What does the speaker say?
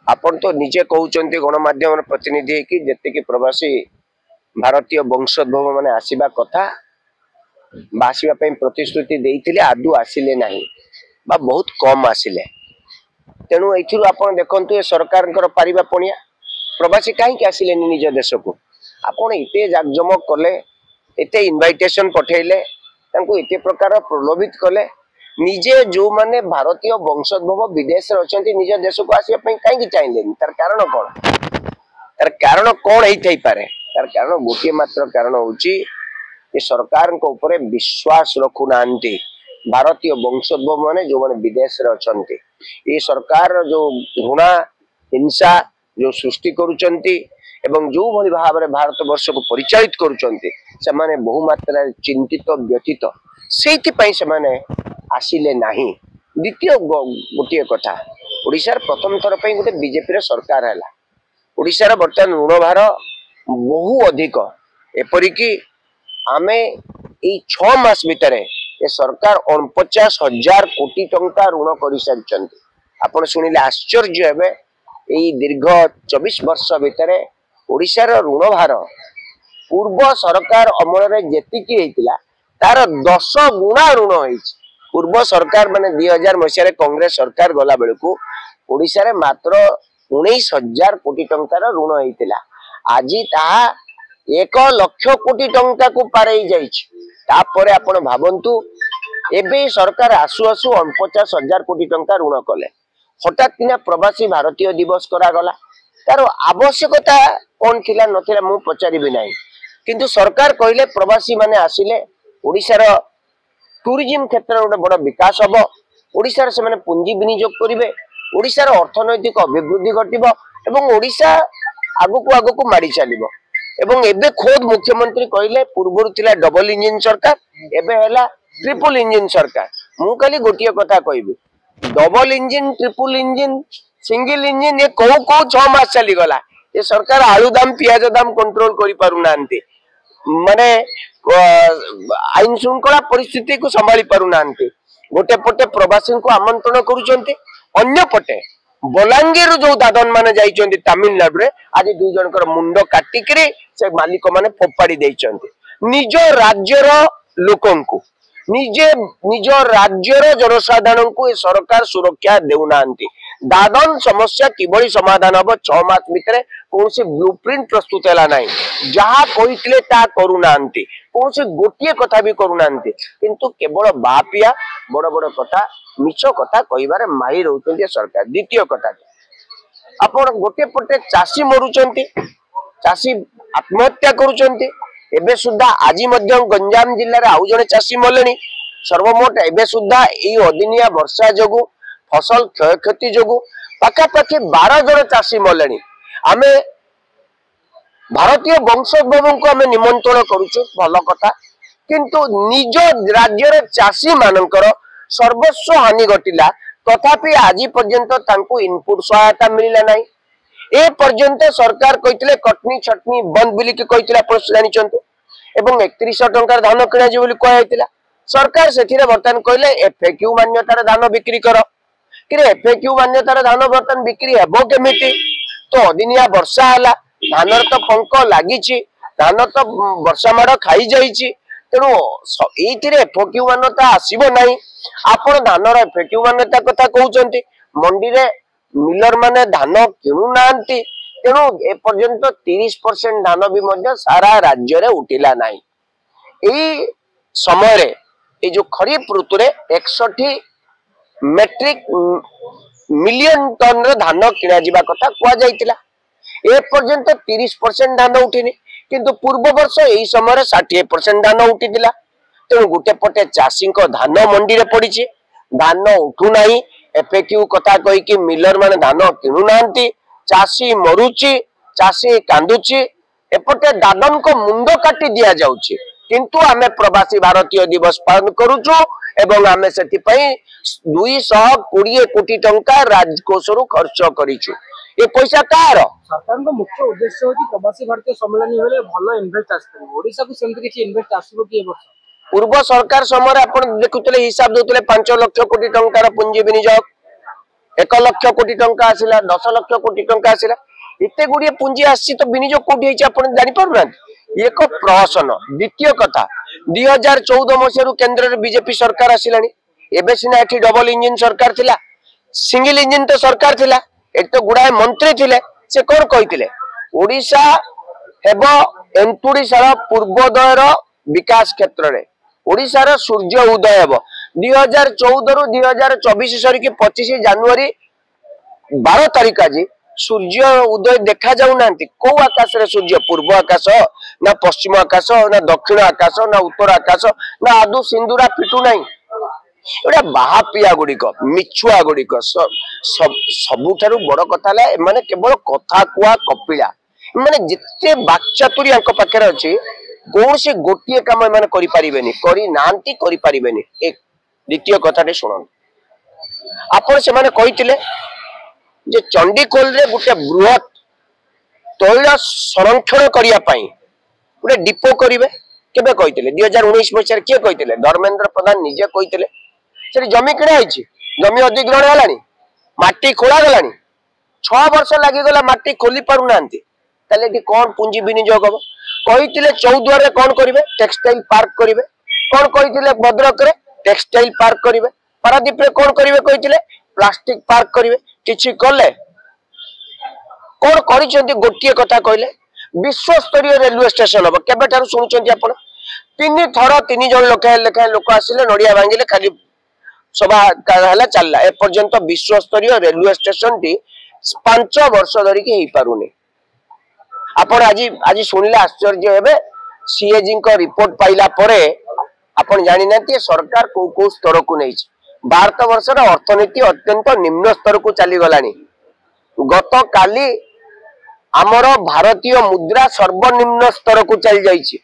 आपण तो निजे कहते गणमाध्यम प्रतिनिधि कि जी प्रवासी भारतीय वंशोद्भव मैंने आसवा कथा आसवा प्रतिश्रुति देते आदु आसिले ना बहुत कम आसिले तेणु ये आप देखु ये सरकार पारिबा पणिया प्रवासी कहीं आसिले निज देश को आपड़ एत जाकजमक कले एत इनविटेशन पठेले एत प्रकार प्रलोभित कले निजे जो माने भारतीय वंशोद्भव विदेश अच्छा निज देश को आसपा कहीं चाहिए तार कारण कौन तार कारण कौन हो पारे तार कारण गोटे मात्र कारण होची सरकार ऊपर विश्वास रखु ना भारतीय वंशोद्भव माने जो माने विदेश अच्छा ये सरकार जो घृणा हिंसा जो सृष्टि करुचंती एवं जो भली भाव में भारत वर्ष को परिचालित करुचंती से माने बहुमात्रा चिंतित व्यतीत से माने आसिले नाही। द्वितीय गोटे कथा ओडिशार प्रथम थर पे गोटे बीजेपी सरकार है ओडिशार बर्तमान ऋण भार बहु अधिक एपरिकी आमे ए 6 मास भितर ये सरकार 49,000 कोटी टंका ऋण कर सारी आपण शुणिले आश्चर्य हेबे ए दीर्घ 24 वर्ष भितर ओडिशार ऋण भार पूर्व सरकार अमल रे जेतिकी हेतिला तार 10 गुणा ऋण होइछि। पूर्व सरकार माने 2000 मसीह कांग्रेस सरकार गला बेलू ओडिशा रे मात्र 19,000 कोटी टंकार ऋण होइतिला आज ताहा 1 लाख कोटी टंका को पारे जाइछि। तापरे आपण भाबंतु एबे सरकार आसु आसु 49,000 कोटी टंका ऋण कले हठात किना प्रवासी भारतीय दिवस करा गला तार आवश्यकता कौन थिला नथिला मु पचारिबि नाही किंतु सरकार कहले प्रवासी माने आसिले ओडिशार टूरिज्म क्षेत्र गोटे बड़ विकास हम ओडिशार से माने पुंजी विनियोग करेंगे ओडिशार अर्थनैतिक अभिवृद्धि घटिबो एवं ओडिशा आगुक आगुक माड़ी चलिबो एवं एबे खोद मुख्यमंत्री कहले पूर्वरु थिला डबल इंजिन सरकार एबे हैला ट्रिपल इंजिन सरकार मु खाली गोटिए कथा कहबी double engine triple engine single engine ये को 6 मास चली गला ये सरकार आलू दाम पियाज दाम कंट्रोल करि पारु नांती माने आईन श्रृंखला परिस्थिति को संभाली पारु नांती गोटे पटे प्रवासी को आमंत्रण करूचंती अन्य पटे बलांगीर जो दादन माने जाइचंती तमिलनाडु रे आज दुई जनकर मुंड काटिकरी से मालिक माने फोपाड़ी देइचंती निज राज्यर लोकन को निज राज्यर जनसाधारण को ये सरकार सुरक्षा देउनांती दादन समस्या किबळी समाधान हबो 6 मास भितरे कोनसे ब्लूप्रिंट प्रस्तुत हैला नाही जहा कहितले ता करूनांती कोनसे गोटिए कथा भी करूनांती किंतु केवल बापिया बड़ बड़ कथा मिछ कथा कहिबारे माहिर होउचंती सरकार। द्वितीय कथा आपण गोटे पटे चासी मरुचंती चासी आत्महत्या करूचंती एबे सुद्धा आज मध्य गंजाम जिल्ला रे आउ जणे चासी मलेनी सर्वमोट एबे सुद्धा ई अदिनिया वर्षा जोगु फसल क्षय क्षति जोगु पाखापाखि 12 जन चासी मलेनी आमे भारतीय वंशोद्भव को आमे निमंत्रण करूछु भल कथा किंतु निज राज्य चासी मानकर सर्वस्व हानि घटिला तथापि आज पर्यंत तांको इनपुट सहायता मिलला नाही ए पर्यंत सरकार कहितले कटनी छटनी बंद बिली के कहितला प्रश्न जानिचंतु एवं 3100 टंकार धान किना जे बोली कहैतिला सरकार सेथिरे वर्तमान कहले एफएक्यू मान्यतार धान बिक्री कर कि एफएक्यू मान्यतार धान वर्तमान बिक्री हेबो केमिति तो अदिनिया वर्षा हला धानर तो पंक लागिछि धान तो वर्षा माड़ खाई जाइछि तेणु एथिरे एफएक्यू मान्यता आसीबो नाही आपण धानर एफएक्यू मान्यता कथा कहउचंती मंडी रे मिलर माने धान किणु नांती तेणु ए पर्यंत 30% धान भी मध्य सारा राज्य रे उठिला नाही एई समय रे ए जो खरीफ ऋतु रे 61 मेट्रिक मिलियन टन रे धान किना जिबा कथा कुआ जाइतिला ए पर्यंत 30% धान उठिनी किंतु पूर्व वर्ष एई समय रे 60% धान उठितिला तेणु गुटे पटे चासी को धान मंडी रे पड़िछि धान उठु नाही एफएक्यू कथा कहि कि मिलर माने धान किणु नांती चासी मरुची चासी कांदुची एपटे दादन को मुंड काटी दिया जाउची किंतु आमे प्रवासी भारतीय दिवस पालन करूछु एवं आमे सेति पई 220 कोटी टंका राजकोषरु खर्च करिछु ए पैसा कार सरकार को मुख्य उद्देश्य होची प्रवासी भारतीय सम्मेलन होले भलो इन्वेस्ट आस्ते ओडिसा को सेमति किछि इन्वेस्ट आसबो कि ए वर्ष पूर्व सरकार समय आपण देखुतले हिसाब दोतले 5 लाख कोटी टंकार पुंजी विनियोग 1 लाख कोटी टंका आसिला 10 लाख कोटी टंका आसिला इतने गुड़िए पुंजी आसी तो विनियोग कोठी होइछि आपण जानि पारुना एक प्रहसन। द्वितीय कथा 2014 मसीह केंद्र बीजेपी सरकार आसिलानी एबे सिना एठी डबल इंजिन सरकार थिला सिंगल इंजिन तो सरकार थिला एक तो गुड़ाए मंत्री थिले से कोन कहिथिले ओडिशा हेबो एंतुड़ीशार पूर्वोदयर विकास क्षेत्र रे ओडिशार सूर्य उदय हेबो 2014 रु 2024 सरी 25 जनवरी 12 तारीख आज सूर्य उदय देखा जाऊ नांती को आकाश रे सूर्य पूर्व आकाश ना पश्चिम आकाश ना दक्षिण आकाश ना उत्तर आकाश ना आदु सिंदूरा पिटू नाही एटा बाहापिया गुड़िक मिछुआ गुड़िक सबुठारु बड़ कथा माने केवल कथा कुआ कपिला माने जिते बाकचातुरी आंक पाखरे अछि कौन से गोटिए काम माने करि परिबेनी करि नांती करि परिबेनी एक द्वितीय कथाटे सुनन आपण से माने कहितिले जे चंडीखोल रे गुटे बृहत तैल संरक्षण करिया पई गुटे डिपो करिवे केबे कहितिले 2019 मसिया के कहितिले धर्मेंद्र प्रधान निजे कहितिले से जमी किणा होइछि जमी अधिग्रहण हलानी माटी खोला गलानी 6 वर्ष लागि गला माटी खोली पारु नांती तले एटी कोन पूंजी विनियोग हबो कहितिले चौद्वार रे कोन करिवे टेक्सटाइल पार्क करिवे कोन कहितिले भद्रक रे टेक्सटाइल पार्क करिवे पारादीप रे कोन करिवे कहितिले प्लास्टिक पार्क करिवे किछि कले कोन करिसेंती गोटिए कथा कहले विश्व स्तरीय रेलवे स्टेशन हबो केबे थारु सुनुचंती आपण तीन थर 3 जण लेखा लोक आसिले नडिया भांगिले खाली सभा हला चलला ए पर्यंत विश्व स्तरीय रेलवे स्टेशन टी 5 वर्ष धरि के ही पारुने आपण आज आज सुनिले आश्चर्य हेबे सीएजी को रिपोर्ट पाइला परे आपण जानि नांती सरकार को स्तर को नै भारत वर्षर अर्थनीति अत्यंत निम्न स्तर को चली गलानी गत काली आमर भारतीय मुद्रा सर्वनिम्न स्तर को चली जाइछि